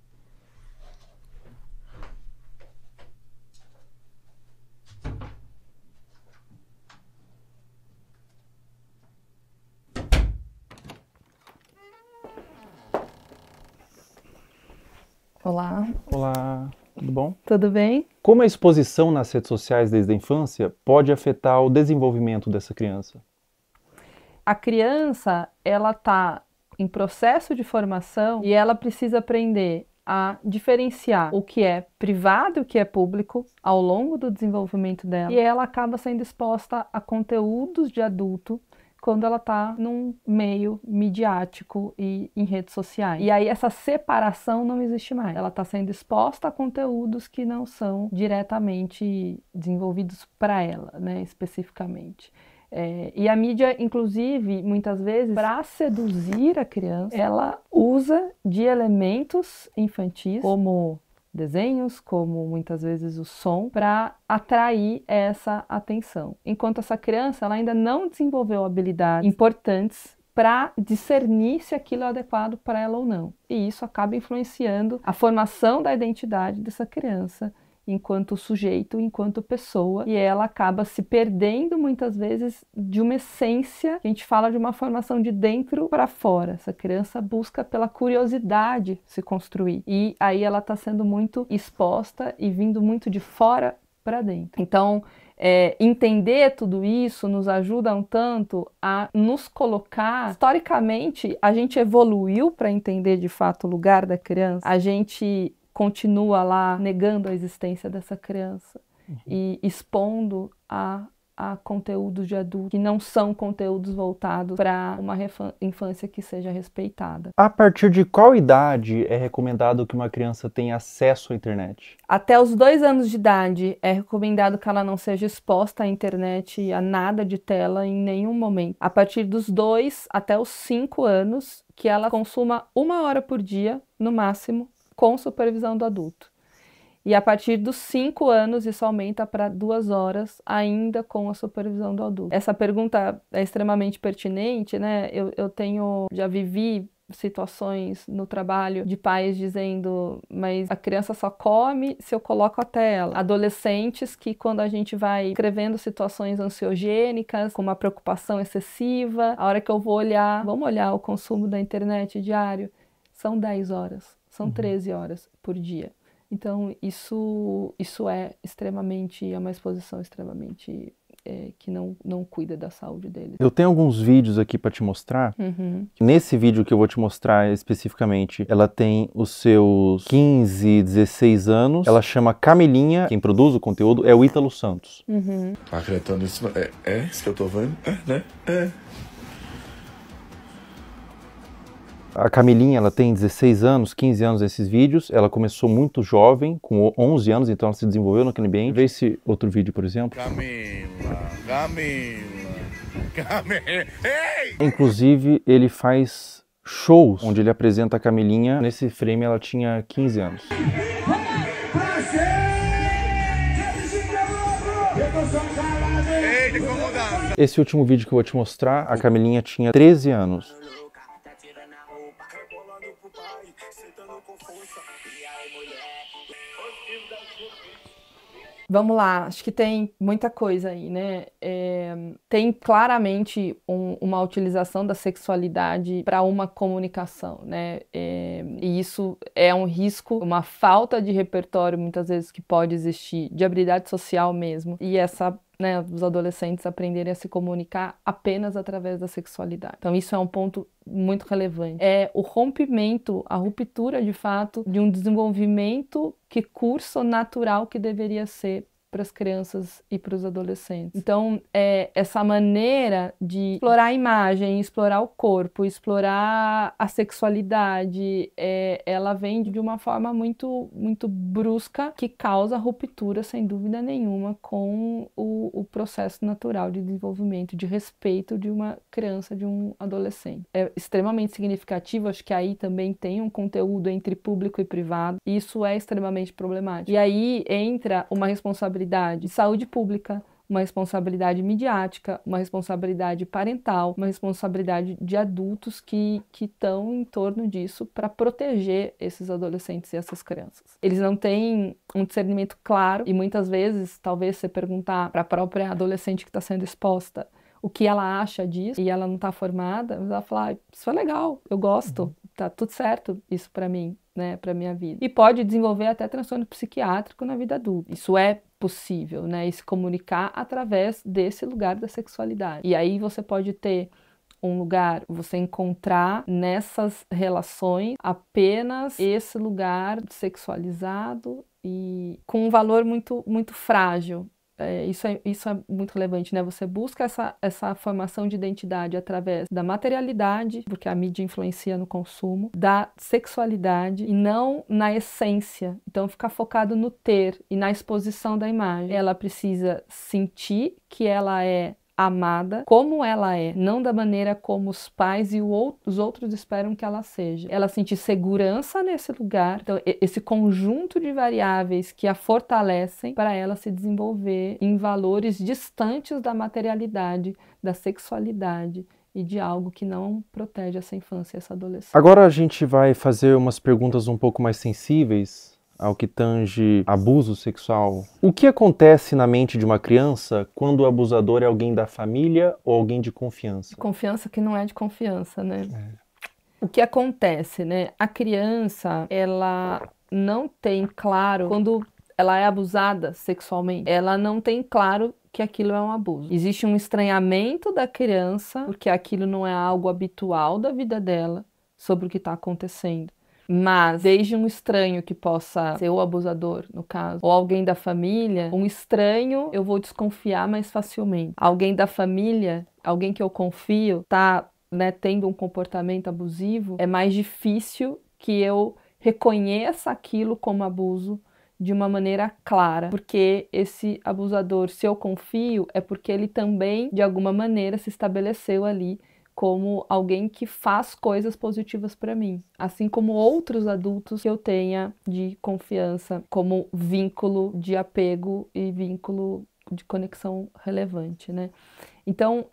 Olá. Olá, tudo bom? Tudo bem? Como a exposição nas redes sociais desde a infância pode afetar o desenvolvimento dessa criança? A criança, ela está em processo de formação e ela precisa aprender a diferenciar o que é privado e o que é público ao longo do desenvolvimento dela. E ela acaba sendo exposta a conteúdos de adulto quando ela está num meio midiático e em redes sociais. E aí essa separação não existe mais. Ela está sendo exposta a conteúdos que não são diretamente desenvolvidos para ela, né, especificamente. E a mídia, inclusive, muitas vezes, para seduzir a criança, ela usa de elementos infantis, como desenhos, como muitas vezes o som, para atrair essa atenção. Enquanto essa criança ela ainda não desenvolveu habilidades importantes para discernir se aquilo é adequado para ela ou não. E isso acaba influenciando a formação da identidade dessa criança enquanto sujeito, enquanto pessoa, e ela acaba se perdendo muitas vezes de uma essência, que a gente fala de uma formação de dentro para fora. Essa criança busca pela curiosidade se construir, e aí ela está sendo muito exposta e vindo muito de fora para dentro. Então, entender tudo isso nos ajuda um tanto a nos colocar. Historicamente, a gente evoluiu para entender de fato o lugar da criança, a gente continua lá negando a existência dessa criança e expondo a conteúdos de adulto que não são conteúdos voltados para uma infância que seja respeitada. A partir de qual idade é recomendado que uma criança tenha acesso à internet? Até os 2 anos de idade é recomendado que ela não seja exposta à internet, a nada de tela em nenhum momento. A partir dos 2 até os 5 anos, que ela consuma 1 hora por dia, no máximo, com supervisão do adulto. E a partir dos 5 anos, isso aumenta para 2 horas, ainda com a supervisão do adulto. Essa pergunta é extremamente pertinente, né? Já vivi situações no trabalho de pais dizendo, mas a criança só come se eu coloco a tela. Adolescentes que, quando a gente vai escrevendo situações ansiogênicas, com uma preocupação excessiva, a hora que eu vou olhar, vamos olhar o consumo da internet diário, são 10 horas, são 13 horas por dia. Então, isso é uma exposição extremamente que não cuida da saúde deles. Eu tenho alguns vídeos aqui para te mostrar. Nesse vídeo que eu vou te mostrar especificamente, ela tem os seus 15, 16 anos. Ela chama Camilinha. Quem produz o conteúdo é o Ítalo Santos. Acreditando nisso, é isso que eu tô vendo? Né? A Camilinha, ela tem 16 anos, 15 anos nesses vídeos. Ela começou muito jovem, com 11 anos, então ela se desenvolveu naquele ambiente. Vê esse outro vídeo, por exemplo. Camila. Ei! Inclusive, ele faz shows onde ele apresenta a Camilinha. Nesse frame, ela tinha 15 anos. Esse último vídeo que eu vou te mostrar, a Camilinha tinha 13 anos. Vamos lá, acho que tem muita coisa aí, né? Tem claramente uma utilização da sexualidade para uma comunicação, né? E isso é um risco, uma falta de repertório, muitas vezes, que pode existir, de habilidade social mesmo. E os adolescentes aprenderem a se comunicar apenas através da sexualidade. Então isso é um ponto muito relevante. É o rompimento, a ruptura de fato de um desenvolvimento que curso natural que deveria ser para as crianças e para os adolescentes. Então, essa maneira de explorar a imagem, explorar o corpo, explorar a sexualidade, ela vem de uma forma muito, muito brusca, que causa ruptura, sem dúvida nenhuma, com o processo natural de desenvolvimento, de respeito de uma criança, de um adolescente. É extremamente significativo, acho que aí também tem um conteúdo entre público e privado, e isso é extremamente problemático. E aí entra uma responsabilidade de saúde pública, uma responsabilidade midiática, uma responsabilidade parental, uma responsabilidade de adultos que estão em torno disso para proteger esses adolescentes e essas crianças. Eles não têm um discernimento claro e muitas vezes, talvez você perguntar para a própria adolescente que está sendo exposta o que ela acha disso e ela não está formada, ela fala, isso é legal, eu gosto, tá tudo certo isso para mim, né, para minha vida. E pode desenvolver até transtorno psiquiátrico na vida adulta. Isso é possível, né, e se comunicar através desse lugar da sexualidade. E aí você pode ter um lugar, você encontrar nessas relações apenas esse lugar sexualizado e com um valor muito, muito frágil. Isso é muito relevante, né? Você busca essa formação de identidade através da materialidade, porque a mídia influencia no consumo, da sexualidade e não na essência. Então, ficar focado no ter e na exposição da imagem. Ela precisa sentir que ela é amada como ela é, não da maneira como os pais e os outros esperam que ela seja. Ela sentir segurança nesse lugar, então esse conjunto de variáveis que a fortalecem para ela se desenvolver em valores distantes da materialidade, da sexualidade e de algo que não protege essa infância e essa adolescência. Agora a gente vai fazer umas perguntas um pouco mais sensíveis ao que tange abuso sexual. O que acontece na mente de uma criança quando o abusador é alguém da família ou alguém de confiança? Confiança que não é de confiança, né? O que acontece, né? A criança, ela não tem claro, quando ela é abusada sexualmente, ela não tem claro que aquilo é um abuso. Existe um estranhamento da criança, porque aquilo não é algo habitual da vida dela, sobre o que está acontecendo. Mas, desde um estranho que possa ser o abusador, no caso, ou alguém da família, um estranho eu vou desconfiar mais facilmente. Alguém da família, alguém que eu confio, tá, né, tendo um comportamento abusivo, é mais difícil que eu reconheça aquilo como abuso de uma maneira clara. Porque esse abusador, se eu confio, é porque ele também, de alguma maneira, se estabeleceu ali como alguém que faz coisas positivas para mim, assim como outros adultos que eu tenha de confiança, como vínculo de apego e vínculo de conexão relevante, né? Então,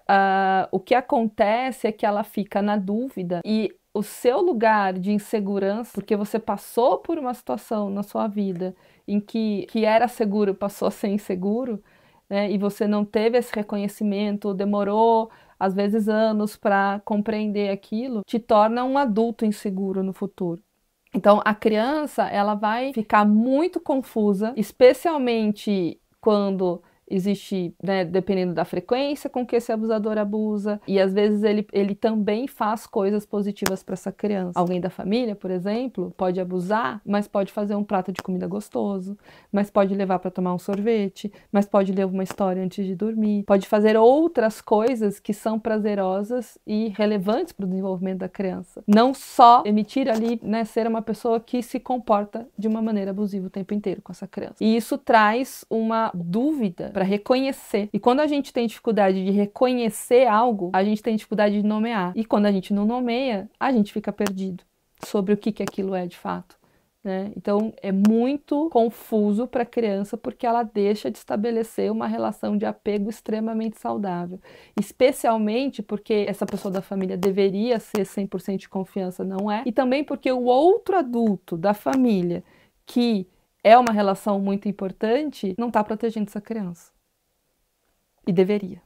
o que acontece é que ela fica na dúvida e o seu lugar de insegurança, porque você passou por uma situação na sua vida em que era seguro, passou a ser inseguro, né? E você não teve esse reconhecimento, demorou às vezes anos para compreender aquilo, te torna um adulto inseguro no futuro. Então a criança, ela vai ficar muito confusa, especialmente quando existe, né, dependendo da frequência com que esse abusador abusa, e às vezes ele também faz coisas positivas para essa criança. Alguém da família, por exemplo, pode abusar, mas pode fazer um prato de comida gostoso, mas pode levar para tomar um sorvete, mas pode ler uma história antes de dormir, pode fazer outras coisas que são prazerosas e relevantes para o desenvolvimento da criança. Não só emitir ali, né, ser uma pessoa que se comporta de uma maneira abusiva o tempo inteiro com essa criança. E isso traz uma dúvida para reconhecer. E quando a gente tem dificuldade de reconhecer algo, a gente tem dificuldade de nomear. E quando a gente não nomeia, a gente fica perdido sobre o que aquilo é de fato, né? Então é muito confuso para a criança porque ela deixa de estabelecer uma relação de apego extremamente saudável. Especialmente porque essa pessoa da família deveria ser 100% de confiança, não é? E também porque o outro adulto da família, que é uma relação muito importante, não está protegendo essa criança. E deveria.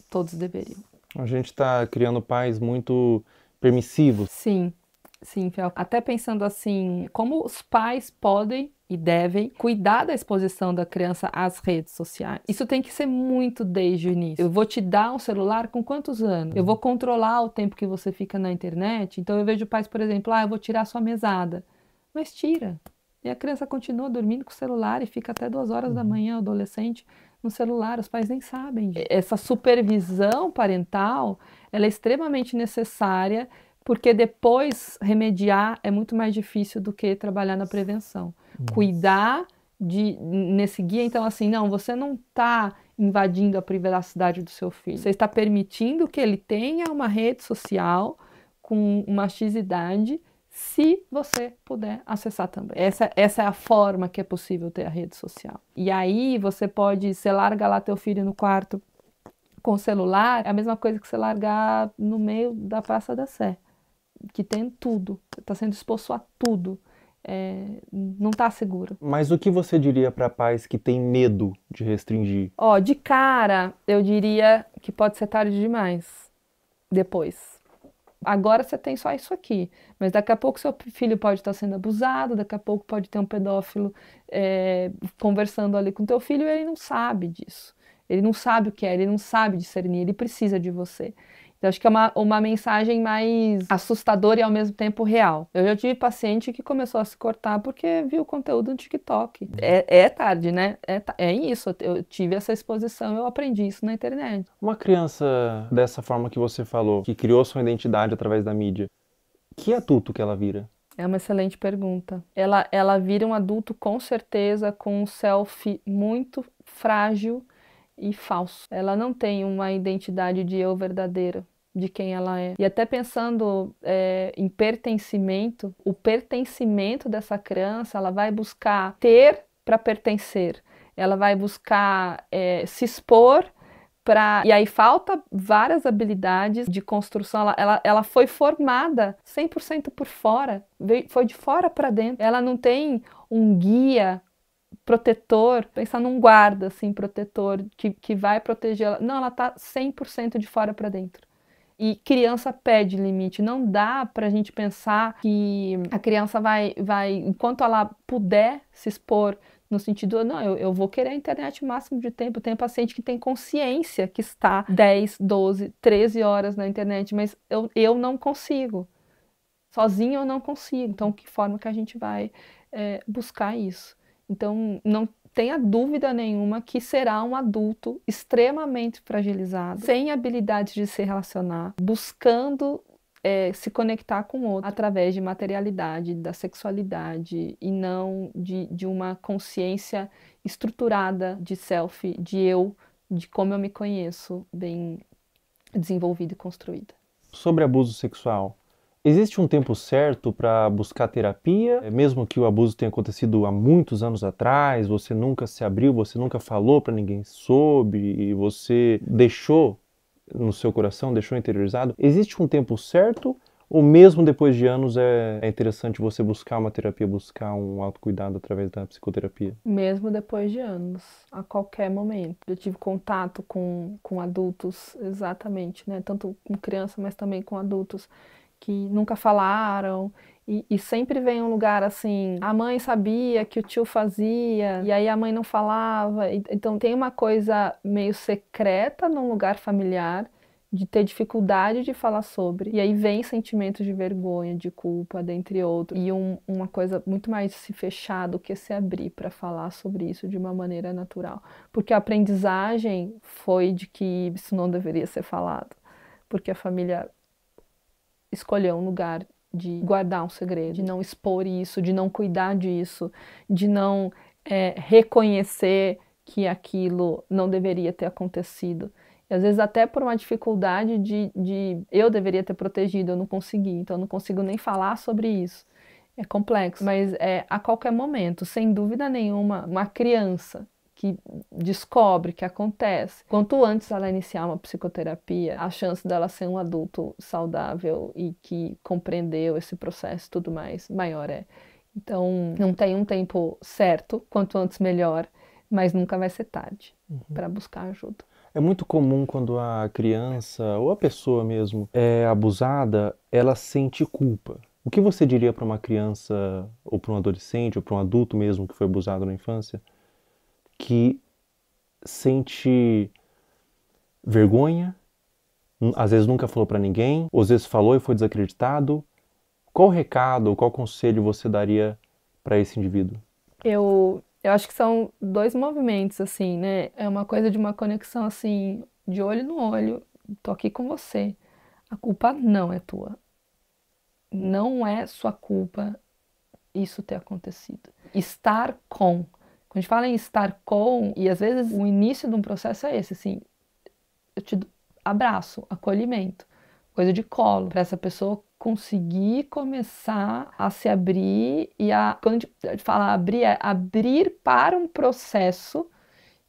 Todos deveriam. A gente está criando pais muito permissivos. Sim, sim, Fel. Até pensando assim, como os pais podem e devem cuidar da exposição da criança às redes sociais. Isso tem que ser muito desde o início. Eu vou te dar um celular com quantos anos? Eu vou controlar o tempo que você fica na internet. Então eu vejo pais, por exemplo, eu vou tirar sua mesada. Mas tira. E a criança continua dormindo com o celular e fica até 2 horas da manhã, o adolescente, no celular. Os pais nem sabem. Essa supervisão parental, ela é extremamente necessária, porque depois remediar é muito mais difícil do que trabalhar na prevenção. Cuidar nesse guia, então assim, não, você não está invadindo a privacidade do seu filho. Você está permitindo que ele tenha uma rede social com uma X idade, se você puder acessar também. Essa é a forma que é possível ter a rede social. E aí você larga lá teu filho no quarto com o celular, é a mesma coisa que você largar no meio da Praça da Sé, que tem tudo, está sendo exposto a tudo. Não está seguro. Mas o que você diria para pais que têm medo de restringir? De cara, eu diria que pode ser tarde demais. Depois. Agora você tem só isso aqui, mas daqui a pouco seu filho pode estar sendo abusado, daqui a pouco pode ter um pedófilo conversando ali com teu filho e ele não sabe disso. Ele não sabe o que é, ele não sabe discernir, ele precisa de você. Então acho que é uma mensagem mais assustadora e ao mesmo tempo real. Eu já tive paciente que começou a se cortar porque viu o conteúdo no TikTok. É tarde, né? É isso, eu tive essa exposição, eu aprendi isso na internet. Uma criança dessa forma que você falou, que criou sua identidade através da mídia, que adulto que ela vira? É uma excelente pergunta. Ela vira um adulto com certeza com um self muito frágil e falso. Ela não tem uma identidade de eu verdadeira, de quem ela é. E até pensando em pertencimento, o pertencimento dessa criança, ela vai buscar ter para pertencer. Ela vai buscar se expor para... E aí falta várias habilidades de construção. Ela foi formada 100% por fora, foi de fora para dentro. Ela não tem um guia protetor, pensar num guarda assim, protetor, que vai proteger ela. Não, ela está 100% de fora para dentro. E criança pede limite, não dá pra gente pensar que a criança vai, enquanto ela puder se expor, no sentido, não, eu vou querer a internet o máximo de tempo. Tem paciente que tem consciência que está 10, 12, 13 horas na internet, mas eu não consigo. Sozinho eu não consigo. Então, que forma que a gente vai buscar isso? Então, não tenha dúvida nenhuma que será um adulto extremamente fragilizado, sem habilidades de se relacionar, buscando se conectar com o outro através de materialidade, da sexualidade e não de uma consciência estruturada de self, de eu, de como eu me conheço, bem desenvolvida e construída. Sobre abuso sexual, existe um tempo certo para buscar terapia? Mesmo que o abuso tenha acontecido há muitos anos atrás, você nunca se abriu, você nunca falou para ninguém sobre, e você deixou no seu coração, deixou interiorizado. Existe um tempo certo? Ou mesmo depois de anos é interessante você buscar uma terapia, buscar um autocuidado através da psicoterapia? Mesmo depois de anos, a qualquer momento. Eu tive contato com adultos, exatamente, né? Tanto com criança, mas também com adultos que nunca falaram E sempre vem um lugar assim, a mãe sabia que o tio fazia, e aí a mãe não falava. Então tem uma coisa meio secreta num lugar familiar, de ter dificuldade de falar sobre. E aí vem sentimentos de vergonha, de culpa, dentre outros. E uma coisa muito mais se fechar do que se abrir para falar sobre isso de uma maneira natural. Porque a aprendizagem foi de que isso não deveria ser falado. Porque a família escolheu um lugar de guardar um segredo, de não expor isso, de não cuidar disso, de não reconhecer que aquilo não deveria ter acontecido. E às vezes até por uma dificuldade de eu deveria ter protegido, eu não consegui, então eu não consigo nem falar sobre isso. É complexo, mas a qualquer momento, sem dúvida nenhuma, uma criança que descobre que acontece, quanto antes ela iniciar uma psicoterapia, a chance dela ser um adulto saudável e que compreendeu esse processo e tudo mais, maior é. Então, não tem um tempo certo, quanto antes melhor, mas nunca vai ser tarde para buscar ajuda. É muito comum quando a criança, ou a pessoa mesmo, é abusada, ela sente culpa. O que você diria para uma criança, ou para um adolescente, ou para um adulto mesmo que foi abusado na infância, que sente vergonha, às vezes nunca falou para ninguém, ou às vezes falou e foi desacreditado? Qual recado ou qual conselho você daria para esse indivíduo? Eu acho que são dois movimentos, assim, né? É uma coisa de uma conexão, assim, de olho no olho. Tô aqui com você. A culpa não é tua. Não é sua culpa isso ter acontecido. Estar com. Quando a gente fala em estar com, e às vezes o início de um processo é esse, assim, eu te abraço, acolhimento, coisa de colo, para essa pessoa conseguir começar a se abrir e quando a gente fala abrir, é abrir para um processo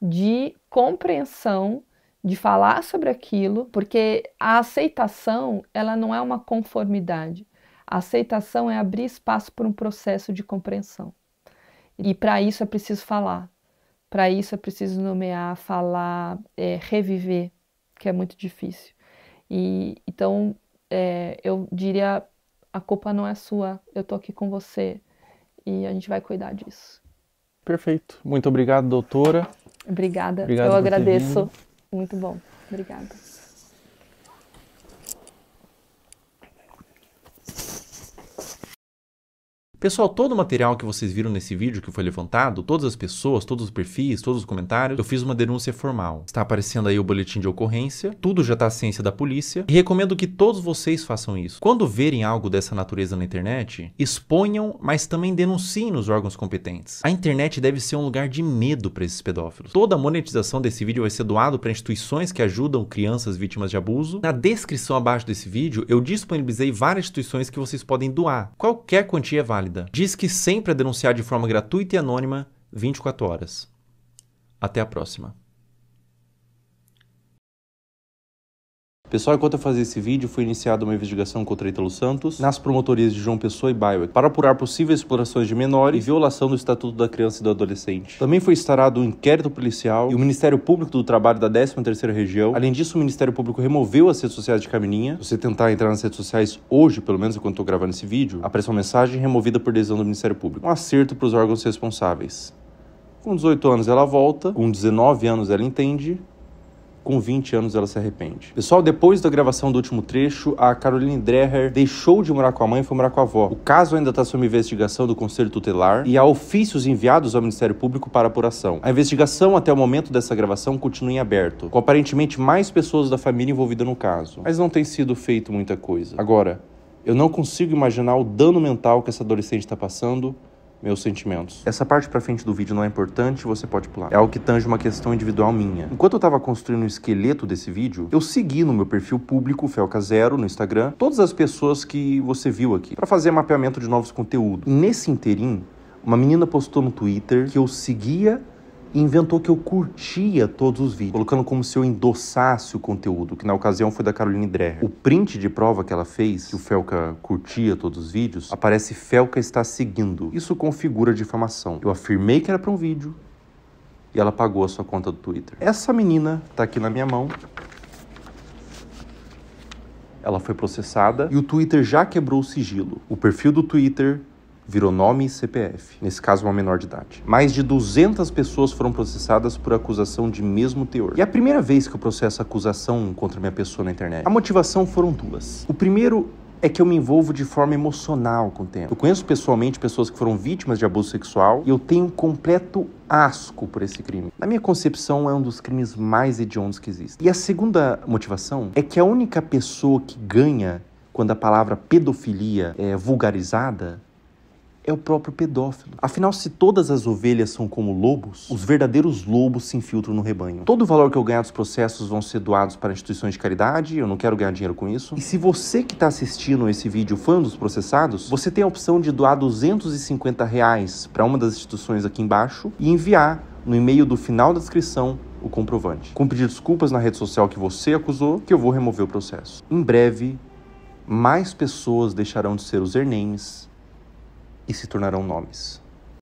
de compreensão, de falar sobre aquilo, porque a aceitação, ela não é uma conformidade. A aceitação é abrir espaço para um processo de compreensão. E para isso é preciso falar, para isso é preciso nomear, falar, reviver, que é muito difícil. Então, eu diria, a culpa não é sua, eu tô aqui com você e a gente vai cuidar disso. Perfeito. Muito obrigado, doutora. Obrigada. Obrigado eu agradeço. Muito bom. Obrigada. Pessoal, todo o material que vocês viram nesse vídeo que foi levantado, todas as pessoas, todos os perfis, todos os comentários, eu fiz uma denúncia formal. Está aparecendo aí o boletim de ocorrência, tudo já está à ciência da polícia e recomendo que todos vocês façam isso. Quando verem algo dessa natureza na internet, exponham, mas também denunciem nos órgãos competentes. A internet deve ser um lugar de medo para esses pedófilos. Toda a monetização desse vídeo vai ser doado para instituições que ajudam crianças vítimas de abuso. Na descrição abaixo desse vídeo, eu disponibilizei várias instituições que vocês podem doar. Qualquer quantia é válida. Diz que sempre é denunciar de forma gratuita e anônima 24 horas. Até a próxima. Pessoal, enquanto eu fazia esse vídeo, foi iniciada uma investigação contra Ítalo Santos nas promotorias de João Pessoa e Baia para apurar possíveis explorações de menores e violação do Estatuto da Criança e do Adolescente. Também foi instaurado um inquérito policial e o Ministério Público do Trabalho da 13ª Região. Além disso, o Ministério Público removeu as redes sociais de Camininha. Se você tentar entrar nas redes sociais hoje, pelo menos enquanto estou gravando esse vídeo, aparece uma mensagem removida por decisão do Ministério Público. Um acerto para os órgãos responsáveis. Com 18 anos ela volta, com 19 anos ela entende, com 20 anos ela se arrepende. Pessoal, depois da gravação do último trecho, a Caroline Dreher deixou de morar com a mãe e foi morar com a avó. O caso ainda está sob investigação do Conselho Tutelar e há ofícios enviados ao Ministério Público para apuração. A investigação até o momento dessa gravação continua em aberto, com aparentemente mais pessoas da família envolvidas no caso. Mas não tem sido feito muita coisa. Agora, eu não consigo imaginar o dano mental que essa adolescente está passando. Meus sentimentos. Essa parte pra frente do vídeo não é importante, você pode pular. É algo que tange uma questão individual minha. Enquanto eu tava construindo o esqueleto desse vídeo, eu segui no meu perfil público, Felca0, no Instagram, todas as pessoas que você viu aqui, pra fazer mapeamento de novos conteúdos. E nesse inteirinho, uma menina postou no Twitter que eu seguia e inventou que eu curtia todos os vídeos, colocando como se eu endossasse o conteúdo, que na ocasião foi da Caroline Dreher. O print de prova que ela fez, que o Felca curtia todos os vídeos, aparece Felca está seguindo. Isso configura difamação. Eu afirmei que era para um vídeo e ela pagou a sua conta do Twitter. Essa menina tá aqui na minha mão. ela foi processada e o Twitter já quebrou o sigilo. O perfil do Twitter virou nome e CPF, nesse caso uma menor de idade. Mais de 200 pessoas foram processadas por acusação de mesmo teor. E é a primeira vez que eu processo acusação contra minha pessoa na internet. A motivação foram duas. O primeiro é que eu me envolvo de forma emocional com o tema. Eu conheço pessoalmente pessoas que foram vítimas de abuso sexual e eu tenho completo asco por esse crime. Na minha concepção, é um dos crimes mais hediondos que existem. E a segunda motivação é que a única pessoa que ganha quando a palavra pedofilia é vulgarizada é o próprio pedófilo. Afinal, se todas as ovelhas são como lobos, os verdadeiros lobos se infiltram no rebanho. Todo o valor que eu ganhar dos processos vão ser doados para instituições de caridade, eu não quero ganhar dinheiro com isso. E se você que está assistindo esse vídeo foi um dos processados, você tem a opção de doar R$250 para uma das instituições aqui embaixo e enviar no e-mail do final da descrição o comprovante. Com pedir desculpas na rede social que você acusou, que eu vou remover o processo. Em breve, mais pessoas deixarão de ser usernames e se tornarão nomes.